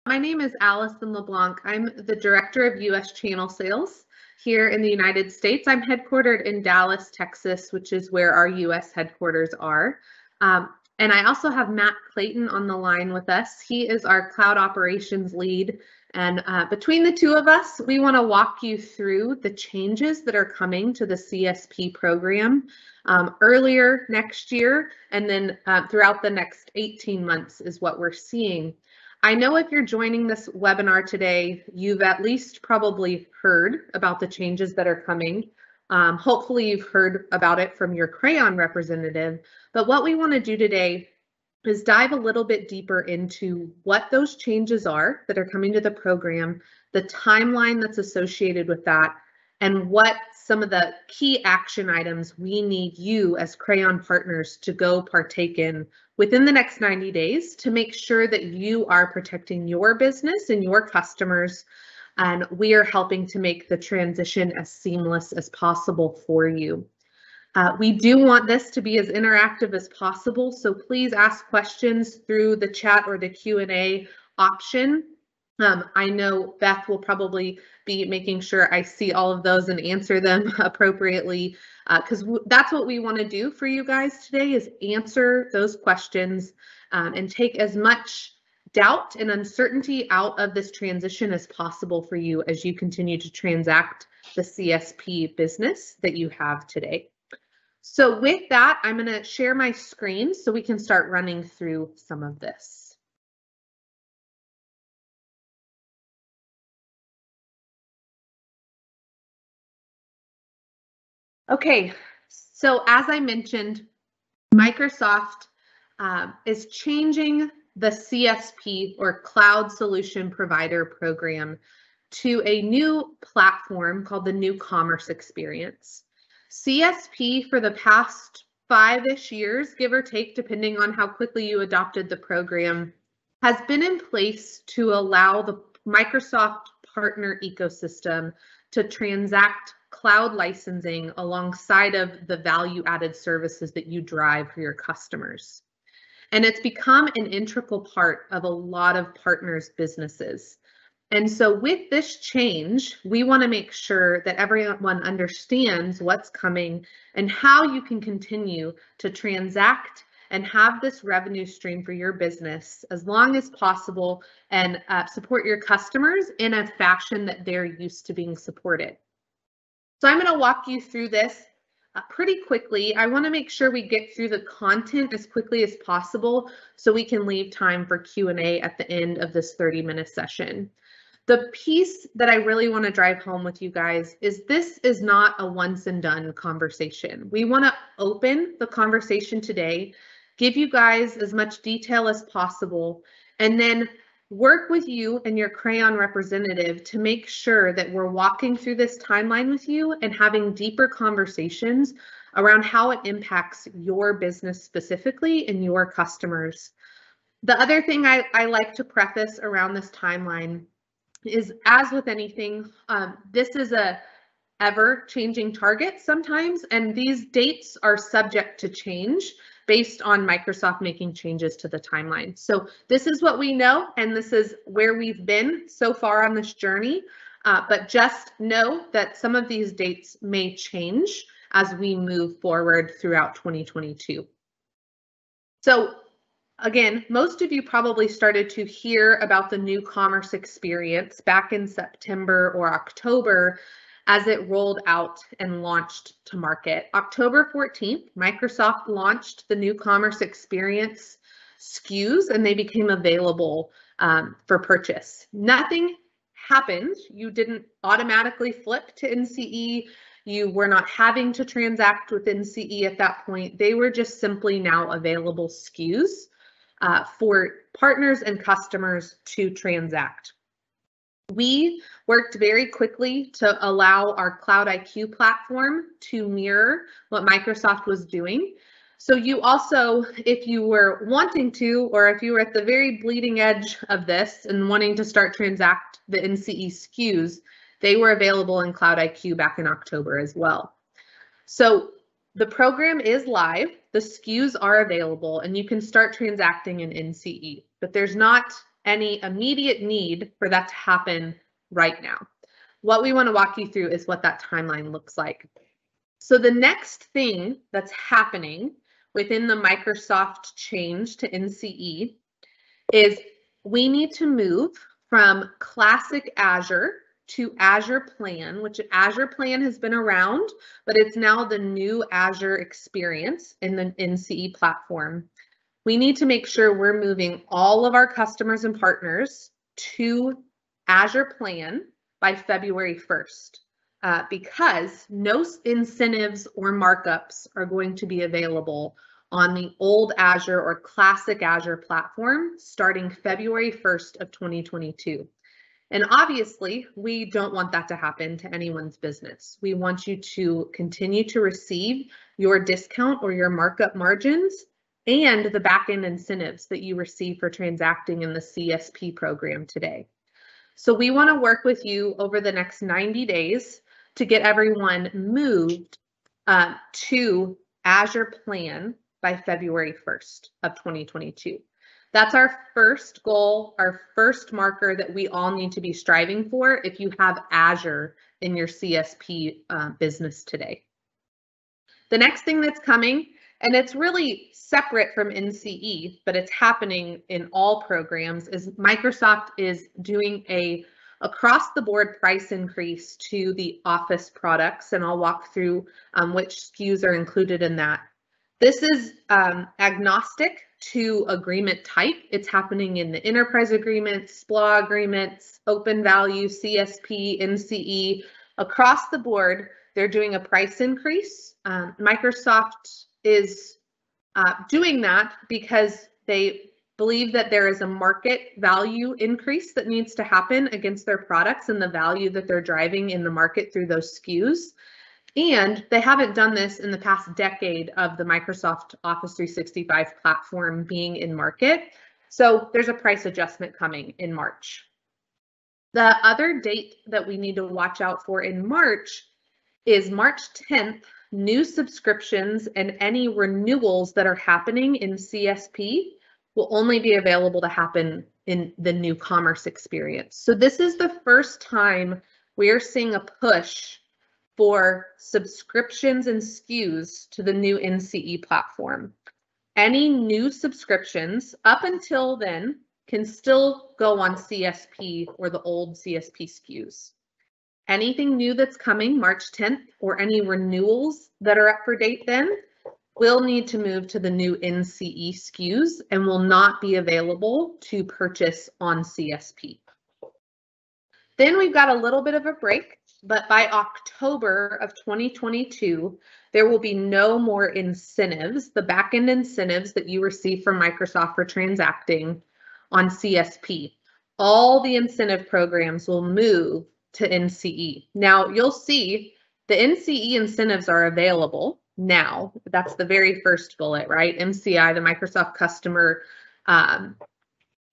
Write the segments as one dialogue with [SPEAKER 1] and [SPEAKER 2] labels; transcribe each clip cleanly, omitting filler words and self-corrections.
[SPEAKER 1] My name is Allison LeBlanc. I'm the Director of U.S. Channel Sales here in the United States. I'm headquartered in Dallas, Texas, which is where our U.S. headquarters are. And I also have Matt Clayton on the line with us. He is our Cloud Operations Lead. And between the two of us, we want to walk you through the changes that are coming to the CSP program earlier next year, and then throughout the next 18 months is what we're seeing. I know if you're joining this webinar today, you've at least probably heard about the changes that are coming. Hopefully you've heard about it from your Crayon representative, but what we want to do today is dive a little bit deeper into what those changes are that are coming to the program, the timeline that's associated with that, and what some of the key action items we need you as Crayon partners to go partake in within the next 90 days to make sure that you are protecting your business and your customers, and we are helping to make the transition as seamless as possible for you. We do want this to be as interactive as possible, so please ask questions through the chat or the Q&A option. I know Beth will probably be making sure I see all of those and answer them appropriately, because that's what we want to do for you guys today, is answer those questions and take as much doubt and uncertainty out of this transition as possible for you as you continue to transact the CSP business that you have today. So with that, I'm going to share my screen so we can start running through some of this. Okay, so as I mentioned, Microsoft is changing the CSP or Cloud Solution Provider program to a new platform called the new Commerce Experience. CSP for the past 5-ish years, give or take, depending on how quickly you adopted the program, has been in place to allow the Microsoft partner ecosystem to transact cloud licensing alongside of the value-added services that you drive for your customers. And it's become an integral part of a lot of partners' businesses. And so with this change, we want to make sure that everyone understands what's coming and how you can continue to transact and have this revenue stream for your business as long as possible and support your customers in a fashion that they're used to being supported. So I'm going to walk you through this pretty quickly. I want to make sure we get through the content as quickly as possible so we can leave time for Q&A at the end of this 30-minute session. The piece that I really want to drive home with you guys is this is not a once and done conversation. We want to open the conversation today, give you guys as much detail as possible, and then work with you and your Crayon representative to make sure that we're walking through this timeline with you and having deeper conversations around how it impacts your business specifically and your customers. The other thing I like to preface around this timeline is, as with anything, this is a ever-changing target sometimes, and these dates are subject to change based on Microsoft making changes to the timeline. So this is what we know, and this is where we've been so far on this journey, but just know that some of these dates may change as we move forward throughout 2022. So again, most of you probably started to hear about the new Commerce Experience back in September or October as it rolled out and launched to market. October 14th, Microsoft launched the new Commerce Experience SKUs, and they became available for purchase. Nothing happened. You didn't automatically flip to NCE. You were not having to transact with NCE at that point. They were just simply now available SKUs for partners and customers to transact. We worked very quickly to allow our Cloud IQ platform to mirror what Microsoft was doing. So you also, if you were wanting to, or if you were at the very bleeding edge of this and wanting to start transact the NCE SKUs, they were available in Cloud IQ back in October as well. So the program is live, the SKUs are available, and you can start transacting in NCE, but there's not any immediate need for that to happen right now. What we want to walk you through is what that timeline looks like. So the next thing that's happening within the Microsoft change to NCE is we need to move from classic Azure to Azure Plan, which Azure Plan has been around, but it's now the new Azure experience in the NCE platform. We need to make sure we're moving all of our customers and partners to Azure Plan by February 1st, because no incentives or markups are going to be available on the old Azure or classic Azure platform starting February 1st of 2022. And obviously, we don't want that to happen to anyone's business. We want you to continue to receive your discount or your markup margins and the back-end incentives that you receive for transacting in the CSP program today. So we want to work with you over the next 90 days to get everyone moved to Azure Plan by February 1st of 2022. That's our first goal, our first marker that we all need to be striving for if you have Azure in your CSP business today. The next thing that's coming, and it's really separate from NCE, but it's happening in all programs, is Microsoft is doing a across-the-board price increase to the Office products, and I'll walk through which SKUs are included in that. This is agnostic to agreement type. It's happening in the enterprise agreements, SPLA agreements, open value, CSP, NCE, across the board. They're doing a price increase. Microsoft is doing that because they believe that there is a market value increase that needs to happen against their products and the value that they're driving in the market through those SKUs. And they haven't done this in the past decade of the Microsoft Office 365 platform being in market. So there's a price adjustment coming in March. The other date that we need to watch out for in March is March 10th. New subscriptions and any renewals that are happening in CSP will only be available to happen in the new Commerce experience. So this is the first time we're seeing a push for subscriptions and SKUs to the new NCE platform. Any new subscriptions up until then can still go on CSP or the old CSP SKUs. Anything new that's coming March 10th or any renewals that are up for date then will need to move to the new NCE SKUs and will not be available to purchase on CSP. Then we've got a little bit of a break, but by October of 2022, there will be no more incentives, the back-end incentives that you receive from Microsoft for transacting on CSP. All the incentive programs will move to NCE. Now, you'll see the NCE incentives are available now. That's the very first bullet, right? MCI, the Microsoft Customer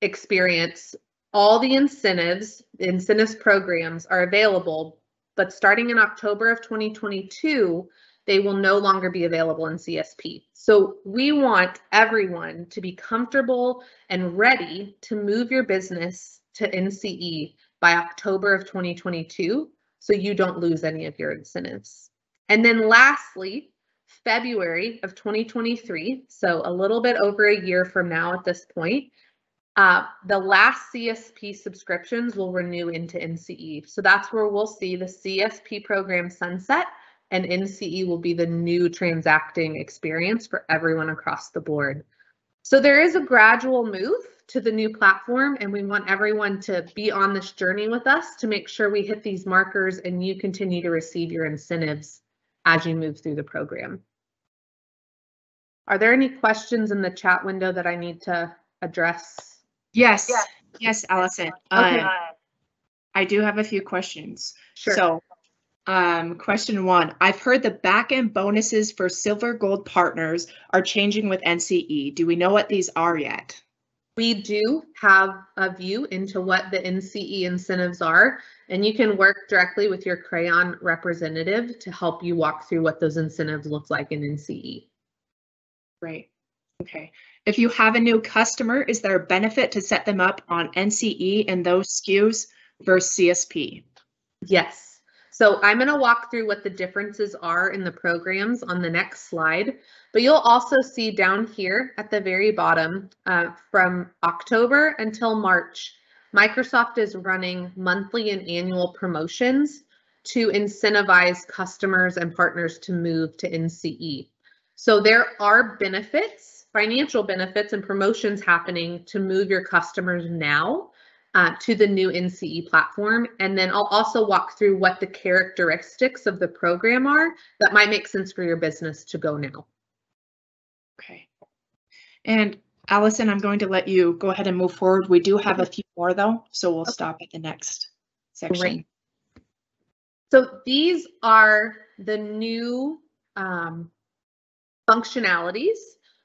[SPEAKER 1] Experience. All the incentives programs are available, but starting in October of 2022, they will no longer be available in CSP. So we want everyone to be comfortable and ready to move your business to NCE by October of 2022, so you don't lose any of your incentives. And then lastly, February of 2023, so a little bit over a year from now at this point, the last CSP subscriptions will renew into NCE. So that's where we'll see the CSP program sunset, and NCE will be the new transacting experience for everyone across the board. So there is a gradual move to the new platform, and we want everyone to be on this journey with us to make sure we hit these markers and you continue to receive your incentives as you move through the program. Are there any questions in the chat window that I need to address?
[SPEAKER 2] Yes, yes, Allison.
[SPEAKER 1] Okay.
[SPEAKER 2] I do have a few questions.
[SPEAKER 1] Sure.
[SPEAKER 2] So, question one, I've heard the back-end bonuses for Silver Gold partners are changing with NCE. Do we know what these are yet?
[SPEAKER 1] We do have a view into what the NCE incentives are, and you can work directly with your Crayon representative to help you walk through what those incentives look like in NCE.
[SPEAKER 2] Great. Okay. If you have a new customer, is there a benefit to set them up on NCE and those SKUs versus CSP?
[SPEAKER 1] Yes. So I'm going to walk through what the differences are in the programs on the next slide, but you'll also see down here at the very bottom from October until March, Microsoft is running monthly and annual promotions to incentivize customers and partners to move to NCE. So there are benefits, financial benefits and promotions happening to move your customers now to the new NCE platform. And then I'll also walk through what the characteristics of the program are that might make sense for your business to go now.
[SPEAKER 2] Okay. And Allison, I'm going to let you go ahead and move forward. We do have a few more though, so we'll stop at the next section.
[SPEAKER 1] Great. So these are the new functionalities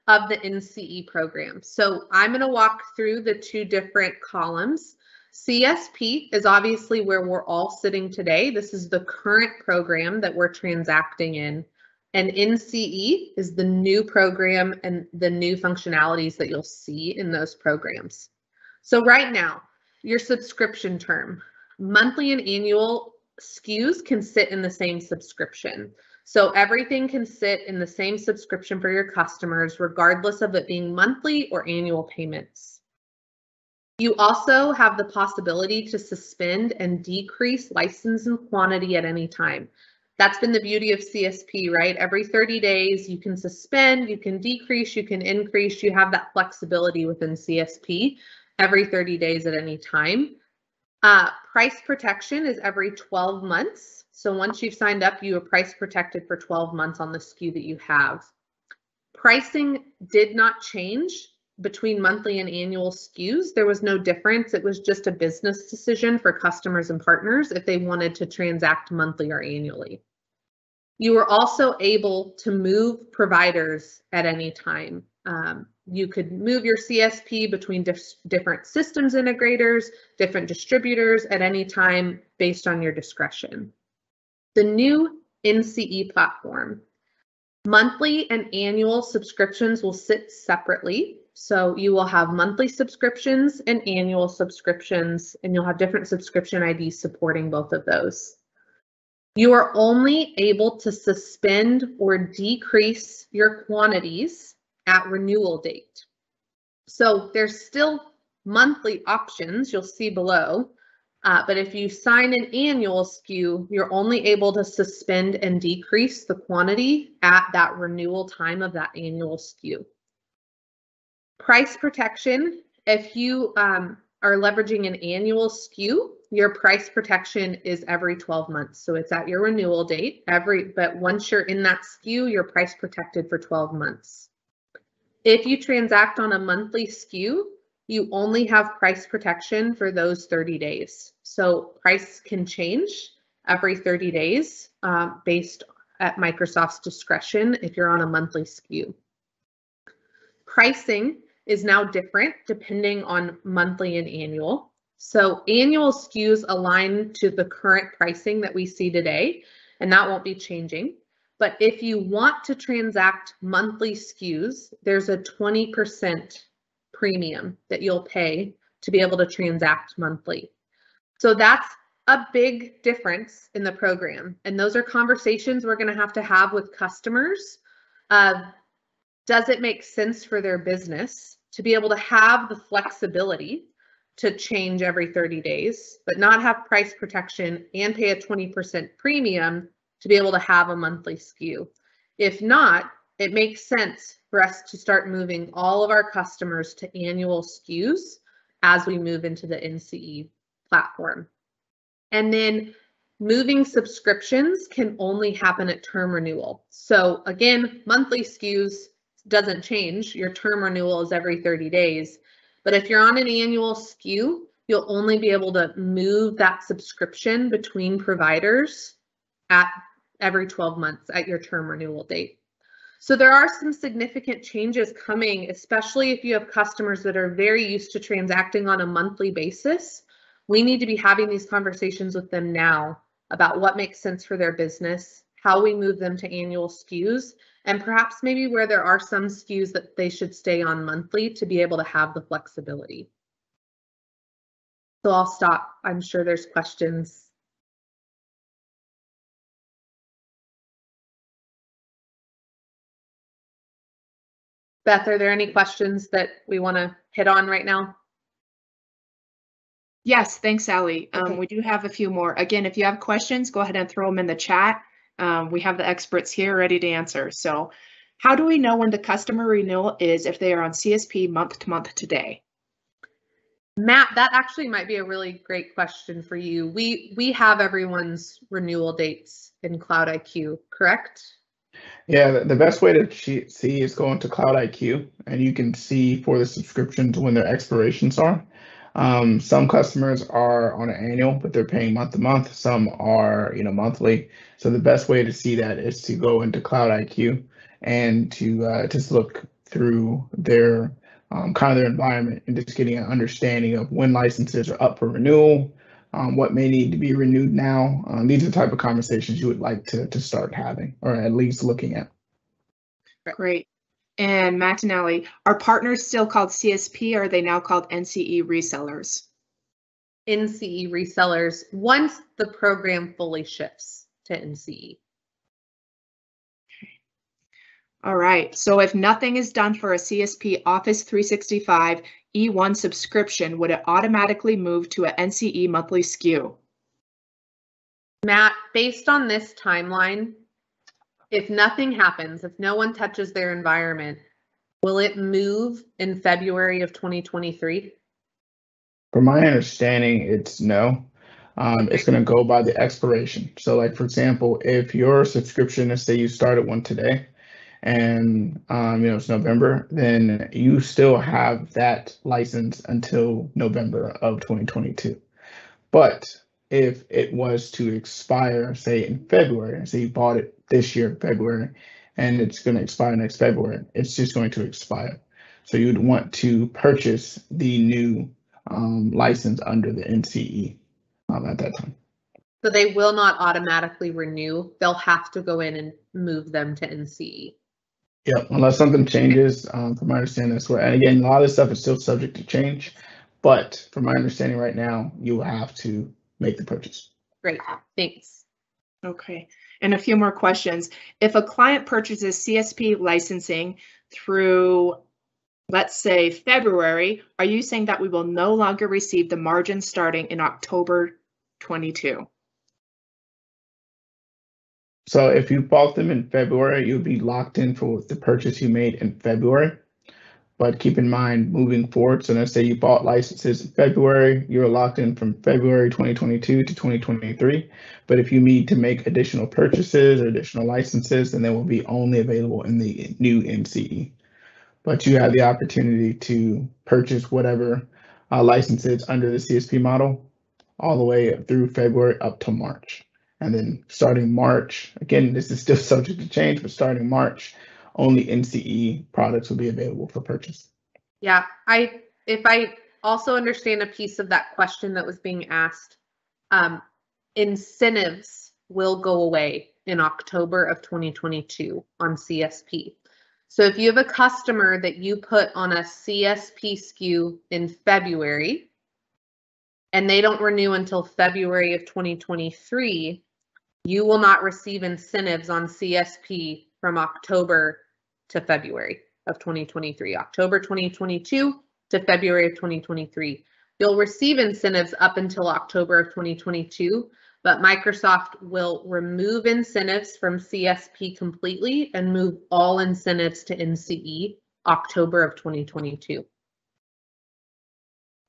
[SPEAKER 1] of the NCE program. So I'm going to walk through the two different columns. CSP is obviously where we're all sitting today. This is the current program that we're transacting in. And NCE is the new program and the new functionalities that you'll see in those programs. So right now, your subscription term, monthly and annual SKUs can sit in the same subscription. So everything can sit in the same subscription for your customers, regardless of it being monthly or annual payments. You also have the possibility to suspend and decrease license and quantity at any time. That's been the beauty of CSP, right? Every 30 days, you can suspend, you can decrease, you can increase. You have that flexibility within CSP every 30 days at any time. Price protection is every 12 months. So once you've signed up, you are price protected for 12 months on the SKU that you have. Pricing did not change between monthly and annual SKUs. There was no difference. It was just a business decision for customers and partners if they wanted to transact monthly or annually. You were also able to move providers at any time. You could move your CSP between different systems integrators, different distributors at any time based on your discretion. The new NCE platform, monthly and annual subscriptions will sit separately. So you will have monthly subscriptions and annual subscriptions, and you'll have different subscription IDs supporting both of those. You are only able to suspend or decrease your quantities at renewal date. So there's still monthly options you'll see below, but if you sign an annual SKU, you're only able to suspend and decrease the quantity at that renewal time of that annual SKU. Price protection, if you are leveraging an annual SKU, your price protection is every 12 months. So it's at your renewal date, but once you're in that SKU, you're price protected for 12 months. If you transact on a monthly SKU, you only have price protection for those 30 days. So price can change every 30 days based at Microsoft's discretion if you're on a monthly SKU. Pricing is now different depending on monthly and annual. So annual SKUs align to the current pricing that we see today, and that won't be changing. But if you want to transact monthly SKUs, there's a 20% premium that you'll pay to be able to transact monthly. So that's a big difference in the program. And those are conversations we're going to have with customers. Does it make sense for their business to be able to have the flexibility to change every 30 days, but not have price protection and pay a 20% premium to be able to have a monthly SKU? If not, it makes sense for us to start moving all of our customers to annual SKUs as we move into the NCE platform. And then moving subscriptions can only happen at term renewal. So again, monthly SKUs doesn't change. Your term renewal is every 30 days. But if you're on an annual SKU, you'll only be able to move that subscription between providers at every 12 months at your term renewal date. So there are some significant changes coming, especially if you have customers that are very used to transacting on a monthly basis. We need to be having these conversations with them now about what makes sense for their business, how we move them to annual SKUs, and perhaps maybe where there are some SKUs that they should stay on monthly to be able to have the flexibility. So I'll stop. I'm sure there's questions. Beth, are there any questions that we want to hit on right now?
[SPEAKER 2] Yes, thanks, Sally.
[SPEAKER 1] Okay.
[SPEAKER 2] We do have a few more. Again, if you have questions, go ahead and throw them in the chat. We have the experts here ready to answer. So how do we know when the customer renewal is if they are on CSP month to month today?
[SPEAKER 1] Matt, that actually might be a really great question for you. We have everyone's renewal dates in Cloud IQ, correct?
[SPEAKER 3] Yeah, the best way to see is go into Cloud IQ, and you can see for the subscriptions when their expirations are. Some customers are on an annual, but they're paying month to month. Some are, monthly. So the best way to see that is to go into Cloud IQ and to just look through their kind of their environment and just getting an understanding of when licenses are up for renewal, what may need to be renewed now. These are the type of conversations you would like to start having, or at least looking at.
[SPEAKER 2] Great. And Matt and Allie, are partners still called CSP, or are they now called NCE resellers?
[SPEAKER 1] NCE resellers once the program fully shifts to NCE.
[SPEAKER 2] All right, so if nothing is done for a CSP Office 365 E1 subscription, would it automatically move to an NCE monthly SKU?
[SPEAKER 1] Matt, based on this timeline, if nothing happens, if no one touches their environment, will it move in February of 2023?
[SPEAKER 3] From my understanding, it's no. It's going to go by the expiration. So like, for example, if your subscription, let's say you started one today, and it's November, then you still have that license until November of 2022. But if it was to expire, say in February, say you bought it this year, February, and it's going to expire next February, it's just going to expire. So you'd want to purchase the new license under the NCE at that time.
[SPEAKER 1] So they will not automatically renew. They'll have to go in and move them to NCE.
[SPEAKER 3] Yep, unless something changes, from my understanding, that's where, and again, a lot of this stuff is still subject to change, but from my understanding right now, you will have to make the purchase.
[SPEAKER 1] Great, thanks.
[SPEAKER 2] Okay, and a few more questions. If a client purchases CSP licensing through, let's say, February, are you saying that we will no longer receive the margin starting in October 22?
[SPEAKER 3] So if you bought them in February, you'll be locked in for the purchase you made in February. But keep in mind, moving forward, so let's say you bought licenses in February, you're locked in from February 2022 to 2023. But if you need to make additional purchases or additional licenses, then they will be only available in the new NCE. But you have the opportunity to purchase whatever licenses under the CSP model all the way through February up to March. And then starting March, again, this is still subject to change, but starting March, only NCE products will be available for purchase.
[SPEAKER 1] Yeah, if I also understand a piece of that question that was being asked, incentives will go away in October of 2022 on CSP. So if you have a customer that you put on a CSP SKU in February, and they don't renew until February of 2023, you will not receive incentives on CSP from October to February of 2023, October 2022 to February of 2023. You'll receive incentives up until October of 2022, but Microsoft will remove incentives from CSP completely and move all incentives to NCE October of 2022.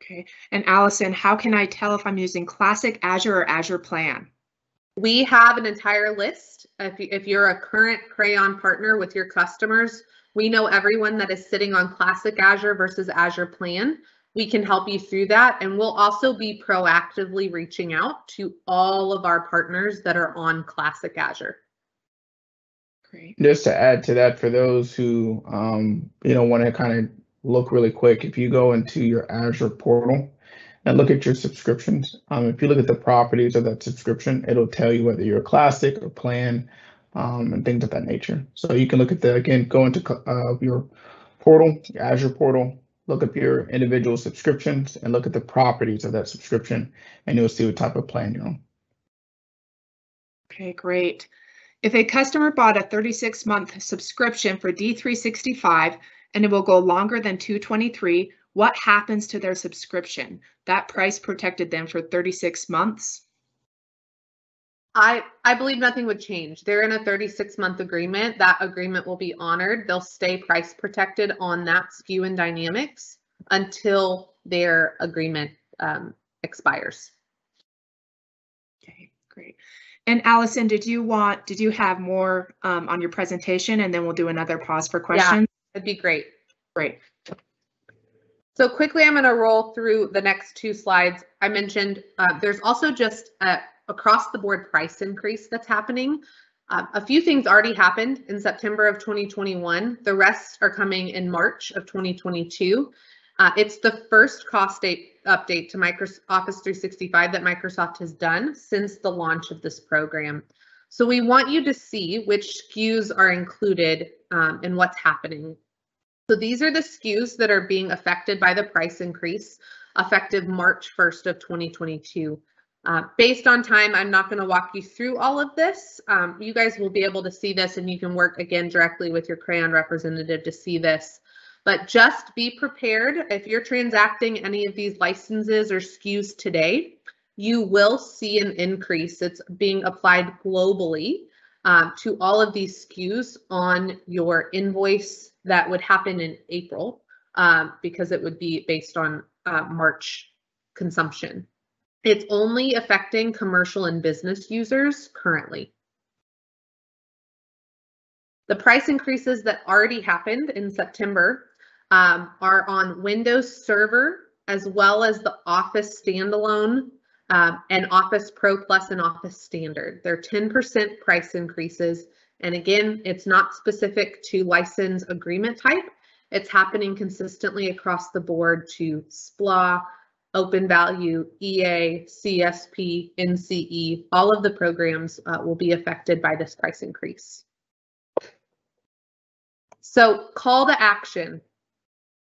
[SPEAKER 2] Okay, and Allison, how can I tell if I'm using Classic Azure or Azure Plan?
[SPEAKER 1] We have an entire list. If you're a current Crayon partner with your customers, we know everyone that is sitting on Classic Azure versus Azure Plan. We can help you through that. And we'll also be proactively reaching out to all of our partners that are on Classic Azure.
[SPEAKER 2] Great.
[SPEAKER 3] Just to add to that, for those who want to kind of look really quick, if you go into your Azure portal and look at your subscriptions, if you look at the properties of that subscription, it'll tell you whether you're a Classic or Plan. and things of that nature. So you can look at again, go into your portal, your Azure portal, look up your individual subscriptions and look at the properties of that subscription, and you'll see what type of plan you're on.
[SPEAKER 2] Okay, great. If a customer bought a 36-month subscription for D365 and it will go longer than 223, what happens to their subscription? That price protected them for 36 months?
[SPEAKER 1] I believe nothing would change. They're in a 36-month agreement. That agreement will be honored. They'll stay price protected on that SKU and Dynamics until their agreement expires.
[SPEAKER 2] Okay, great. And Allison, did you have more on your presentation, and then we'll do another pause for questions?
[SPEAKER 1] Yeah, it'd be great.
[SPEAKER 2] Great.
[SPEAKER 1] So quickly, I'm going to roll through the next two slides. I mentioned there's also just across the board price increase that's happening. A few things already happened in September of 2021. The rest are coming in March of 2022. It's the first cost update to Microsoft Office 365 that Microsoft has done since the launch of this program. So we want you to see which SKUs are included and what's happening. So these are the SKUs that are being affected by the price increase effective March 1st of 2022. Based on time, I'm not going to walk you through all of this. You guys will be able to see this, and you can work again directly with your Crayon representative to see this. But just be prepared. If you're transacting any of these licenses or SKUs today, you will see an increase. It's being applied globally to all of these SKUs on your invoice that would happen in April because it would be based on March consumption. It's only affecting commercial and business users currently. The price increases that already happened in September are on Windows Server, as well as the Office Standalone and Office Pro Plus and Office Standard. They're 10% price increases. And again, it's not specific to license agreement type. It's happening consistently across the board to SPLA, Open Value, EA, CSP, NCE. All of the programs will be affected by this price increase. So call to action,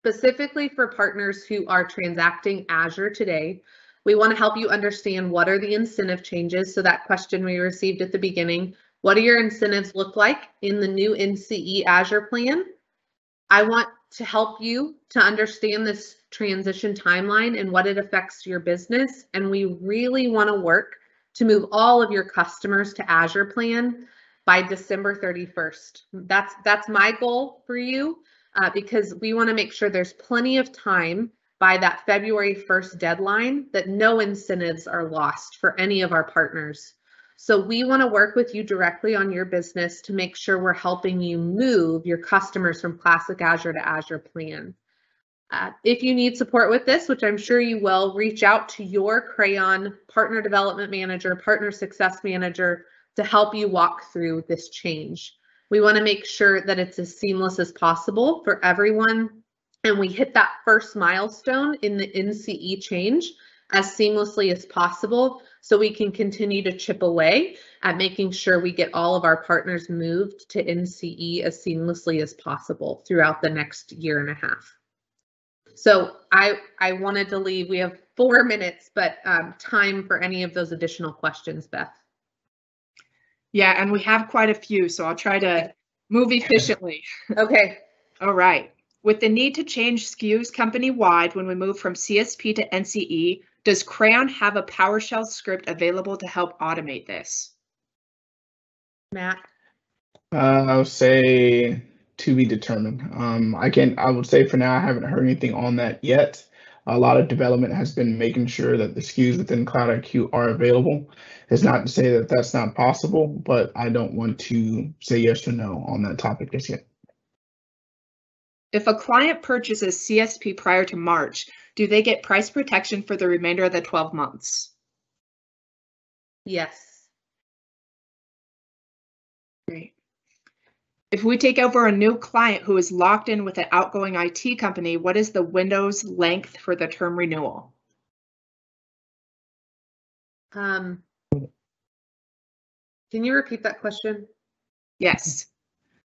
[SPEAKER 1] specifically for partners who are transacting Azure today. We want to help you understand what are the incentive changes. So that question we received at the beginning, what do your incentives look like in the new NCE Azure plan? I want to help you to understand this transition timeline and what it affects your business. And we really want to work to move all of your customers to Azure Plan by December 31st. That's my goal for you because we want to make sure there's plenty of time by that February 1st deadline that no incentives are lost for any of our partners. So we want to work with you directly on your business to make sure we're helping you move your customers from Classic Azure to Azure Plan. If you need support with this, which I'm sure you will, reach out to your Crayon Partner Development Manager, Partner Success Manager to help you walk through this change. We want to make sure that it's as seamless as possible for everyone, and we hit that first milestone in the NCE change as seamlessly as possible so we can continue to chip away at making sure we get all of our partners moved to NCE as seamlessly as possible throughout the next year and a half. So I wanted to leave, we have 4 minutes, but time for any of those additional questions, Beth.
[SPEAKER 2] Yeah, and we have quite a few, so I'll try to move efficiently.
[SPEAKER 1] Okay.
[SPEAKER 2] All right. With the need to change SKUs company-wide when we move from CSP to NCE, does Crayon have a PowerShell script available to help automate this?
[SPEAKER 1] Matt?
[SPEAKER 3] I would say to be determined. I would say for now, I haven't heard anything on that yet. A lot of development has been making sure that the SKUs within Cloud IQ are available. It's not to say that that's not possible, but I don't want to say yes or no on that topic just yet.
[SPEAKER 2] If a client purchases CSP prior to March, do they get price protection for the remainder of the 12 months?
[SPEAKER 1] Yes.
[SPEAKER 2] Great. If we take over a new client who is locked in with an outgoing IT company, what is the window's length for the term renewal?
[SPEAKER 1] Can you repeat that question?
[SPEAKER 2] Yes.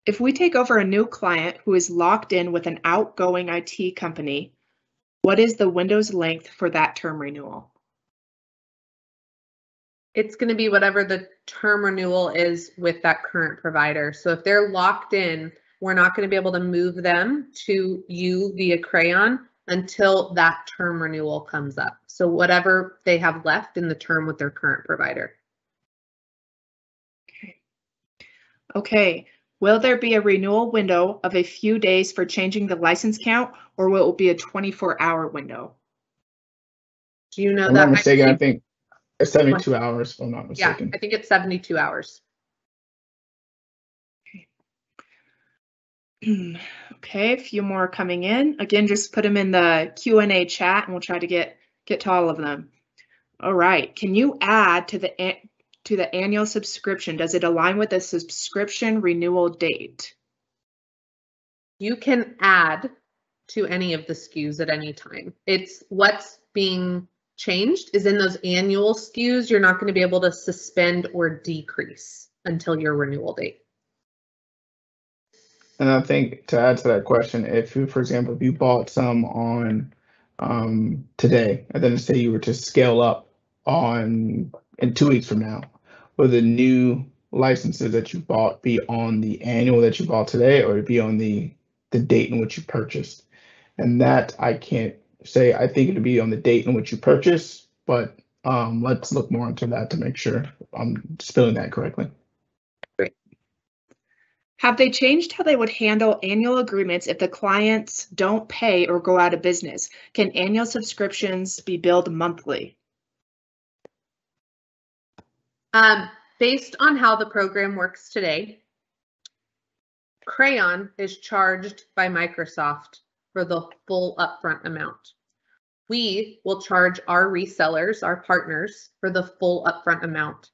[SPEAKER 2] If we take over a new client who is locked in with an outgoing IT company, what is the window's length for that term renewal?
[SPEAKER 1] It's going to be whatever the term renewal is with that current provider. So if they're locked in, we're not going to be able to move them to you via Crayon until that term renewal comes up. So whatever they have left in the term with their current provider.
[SPEAKER 2] Okay. Will there be a renewal window of a few days for changing the license count, or will it be a 24-hour window?
[SPEAKER 1] Do you know
[SPEAKER 3] I'm
[SPEAKER 1] that?
[SPEAKER 3] not mistaken, I think it's 72 hours, if I'm not
[SPEAKER 1] Yeah,
[SPEAKER 3] mistaken.
[SPEAKER 1] I think it's 72 hours.
[SPEAKER 2] Okay, a few more coming in. Again, just put them in the Q&A chat and we'll try to get to all of them. All right, can you add to the annual subscription? Does it align with the subscription renewal date?
[SPEAKER 1] You can add to any of the SKUs at any time. It's what's being changed is in those annual SKUs, you're not going to be able to suspend or decrease until your renewal date.
[SPEAKER 3] And I think to add to that question, if you, for example, if you bought some on today, and then say you were to scale up in 2 weeks from now, will the new licenses that you bought be on the annual that you bought today, or be on the date in which you purchased? And that I can't say. I think it'd be on the date in which you purchase, but let's look more into that to make sure I'm spelling that correctly.
[SPEAKER 2] Have they changed how they would handle annual agreements if the clients don't pay or go out of business? Can annual subscriptions be billed monthly?
[SPEAKER 1] Based on how the program works today, Crayon is charged by Microsoft for the full upfront amount. We will charge our resellers, our partners, for the full upfront amount.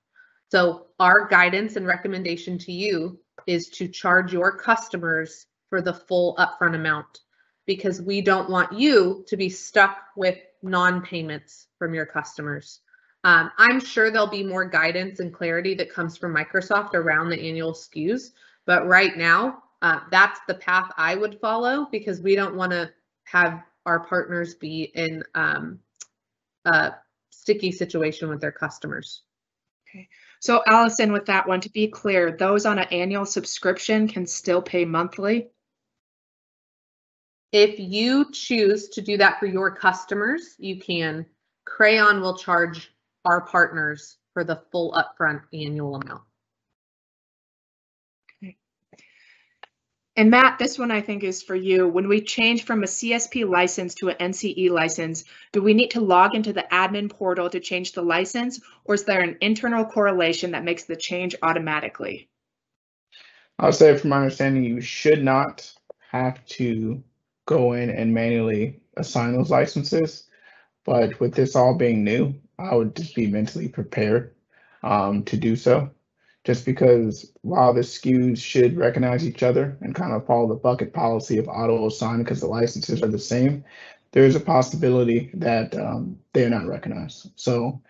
[SPEAKER 1] So our guidance and recommendation to you is to charge your customers for the full upfront amount, because we don't want you to be stuck with non-payments from your customers. I'm sure there'll be more guidance and clarity that comes from Microsoft around the annual SKUs, but right now, that's the path I would follow, because we don't want to have our partners be in a sticky situation with their customers.
[SPEAKER 2] Okay. So Allison, with that one, to be clear, those on an annual subscription can still pay monthly?
[SPEAKER 1] If you choose to do that for your customers, you can. Crayon will charge our partners for the full upfront annual amount.
[SPEAKER 2] Okay. And Matt, this one I think is for you. When we change from a CSP license to an NCE license, do we need to log into the admin portal to change the license, or is there an internal correlation that makes the change automatically?
[SPEAKER 3] I'll say from my understanding, you should not have to go in and manually assign those licenses. But with this all being new, I would just be mentally prepared to do so. Just because while the SKUs should recognize each other and kind of follow the bucket policy of auto assign because the licenses are the same, there's a possibility that they're not recognized. So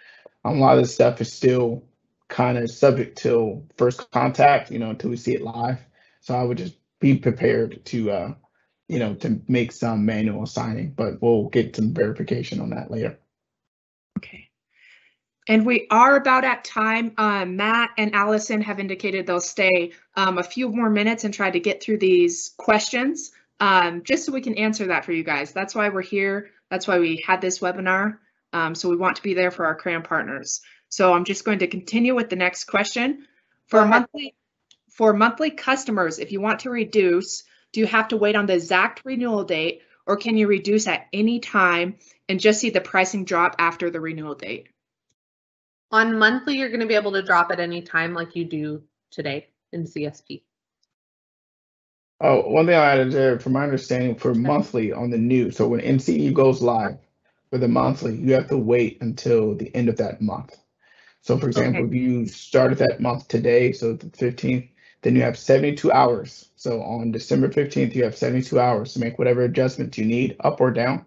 [SPEAKER 3] a lot of this stuff is still kind of subject to first contact, until we see it live. So I would just be prepared to, to make some manual assigning, but we'll get some verification on that later.
[SPEAKER 2] Okay. And we are about at time. Matt and Allison have indicated they'll stay a few more minutes and try to get through these questions, just so we can answer that for you guys. That's why we're here. That's why we had this webinar. So we want to be there for our Crayon partners. So I'm just going to continue with the next question. For monthly customers, if you want to reduce, do you have to wait on the exact renewal date, or can you reduce at any time and just see the pricing drop after the renewal date?
[SPEAKER 1] On monthly, you're going to be able to drop at any time like you do today in CSP.
[SPEAKER 3] Oh, one thing I added there, from my understanding, for monthly on the new, so when NCE goes live for the monthly, you have to wait until the end of that month. So for example, if you started that month today, so the 15th, then you have 72 hours. So on December 15th, you have 72 hours to make whatever adjustments you need, up or down,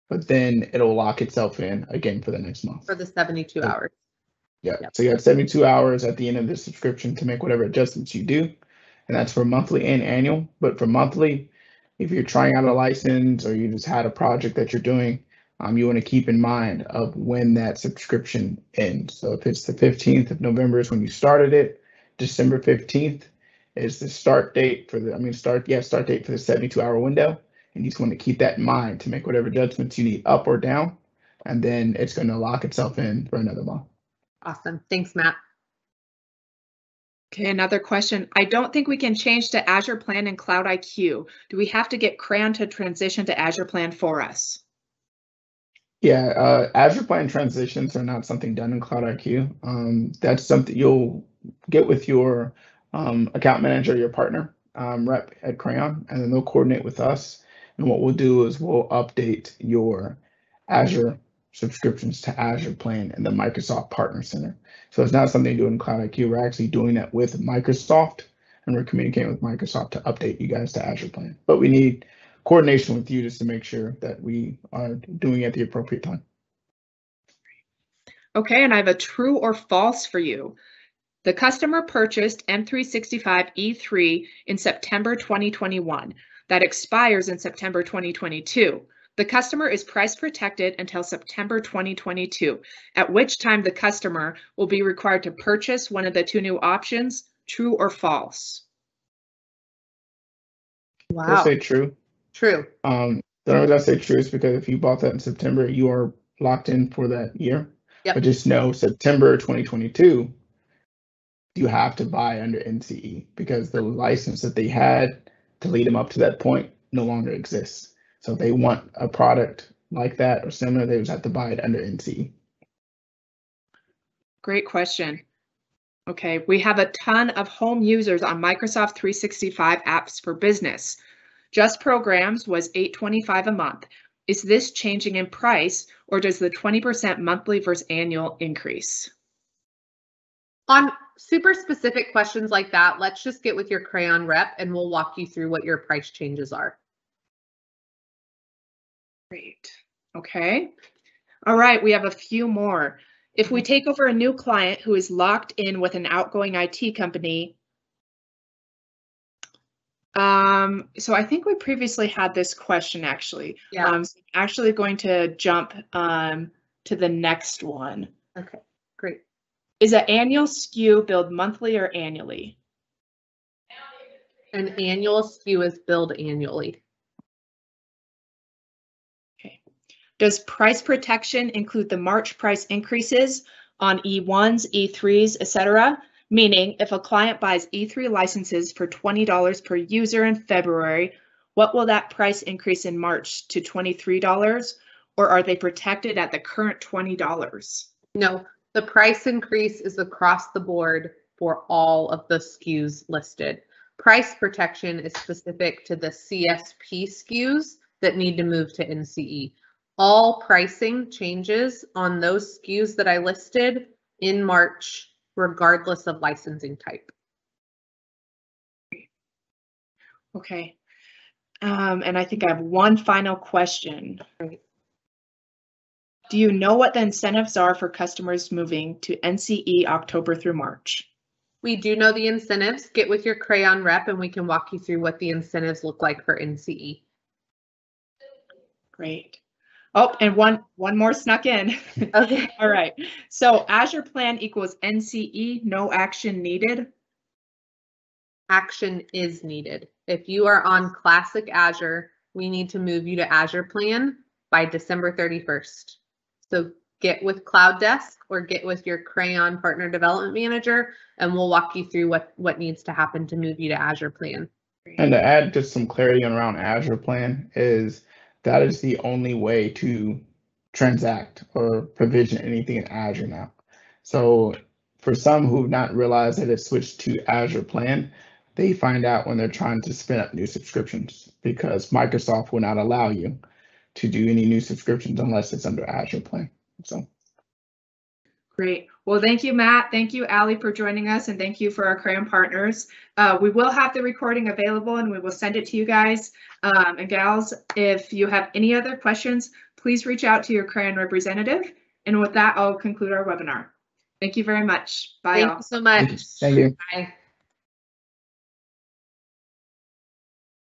[SPEAKER 3] but then it'll lock itself in again for the next month.
[SPEAKER 1] For the 72 hours.
[SPEAKER 3] Yeah, so you have 72 hours at the end of the subscription to make whatever adjustments you do. and that's for monthly and annual. But for monthly, if you're trying out a license or you just had a project that you're doing, you want to keep in mind of when that subscription ends. So if it's the 15th of November is when you started it, December 15th is the start date for the, start date for the 72-hour window. And you just want to keep that in mind to make whatever judgments you need up or down. And then it's going to lock itself in for another month.
[SPEAKER 1] Awesome. Thanks, Matt.
[SPEAKER 2] Okay, another question. I don't think we can change to Azure Plan and Cloud IQ. Do we have to get Crayon to transition to Azure Plan for us?
[SPEAKER 3] Yeah, Azure Plan transitions are not something done in Cloud IQ. That's something you'll get with your account manager, your partner rep at Crayon, and then they'll coordinate with us. And what we'll do is we'll update your Azure subscriptions to Azure Plan in the Microsoft Partner Center. So it's not something you do in Cloud IQ. We're actually doing that with Microsoft, and we're communicating with Microsoft to update you guys to Azure Plan. But we need coordination with you just to make sure that we are doing it at the appropriate time.
[SPEAKER 2] Okay, and I have a true or false for you. The customer purchased M365 E3 in September 2021. That expires in September 2022. The customer is price protected until September 2022, at which time the customer will be required to purchase one of the two new options. True or false?
[SPEAKER 1] Wow.
[SPEAKER 3] I'll say true.
[SPEAKER 1] True.
[SPEAKER 3] The only reason I say true is because if you bought that in September, you are locked in for that year.
[SPEAKER 1] Yep.
[SPEAKER 3] But just know September 2022, you have to buy under NCE because the license that they had to lead them up to that point no longer exists. So if they want a product like that or similar, they just have to buy it under NCE.
[SPEAKER 2] Great question. Okay, we have a ton of home users on Microsoft 365 apps for business. Just Programs was $8.25 a month. Is this changing in price, or does the 20% monthly versus annual increase?
[SPEAKER 1] On super specific questions like that, let's just get with your Crayon rep and we'll walk you through what your price changes are.
[SPEAKER 2] Great. Okay. All right, we have a few more. If we take over a new client who is locked in with an outgoing IT company, so I think we previously had this question actually.
[SPEAKER 1] Yeah.
[SPEAKER 2] So I'm actually going to jump to the next one.
[SPEAKER 1] Okay, great.
[SPEAKER 2] Is an annual SKU billed monthly or annually?
[SPEAKER 1] An annual SKU is billed annually.
[SPEAKER 2] Okay. Does price protection include the March price increases on E1s, E3s, etc.? Meaning, if a client buys E3 licenses for $20 per user in February, what will that price increase in March to $23? Or are they protected at the current $20?
[SPEAKER 1] No, the price increase is across the board for all of the SKUs listed. Price protection is specific to the CSP SKUs that need to move to NCE. All pricing changes on those SKUs that I listed in March, regardless of licensing type.
[SPEAKER 2] Okay. And I think I have one final question.
[SPEAKER 1] Right.
[SPEAKER 2] Do you know what the incentives are for customers moving to NCE October through March?
[SPEAKER 1] We do know the incentives. Get with your Crayon rep and we can walk you through what the incentives look like for NCE.
[SPEAKER 2] Great. Oh, and one more snuck in.
[SPEAKER 1] Okay.
[SPEAKER 2] All right. So Azure Plan equals NCE, no action needed.
[SPEAKER 1] Action is needed. If you are on Classic Azure, we need to move you to Azure Plan by December 31st. So get with Cloud Desk or get with your Crayon Partner Development Manager, and we'll walk you through what needs to happen to move you to Azure Plan.
[SPEAKER 3] And to add just some clarity around Azure Plan is that is the only way to transact or provision anything in Azure now. So for some who've not realized that it's switched to Azure Plan, they find out when they're trying to spin up new subscriptions because Microsoft will not allow you to do any new subscriptions unless it's under Azure Plan. So.
[SPEAKER 2] Great. Well, thank you, Matt. Thank you, Allie, for joining us, and thank you for our Crayon partners. We will have the recording available, and we will send it to you guys and gals. If you have any other questions, please reach out to your Crayon representative. And with that, I'll conclude our webinar. Thank you very much. Bye,
[SPEAKER 1] Thank
[SPEAKER 2] all.
[SPEAKER 1] you so much.
[SPEAKER 3] Thank you.
[SPEAKER 1] Bye.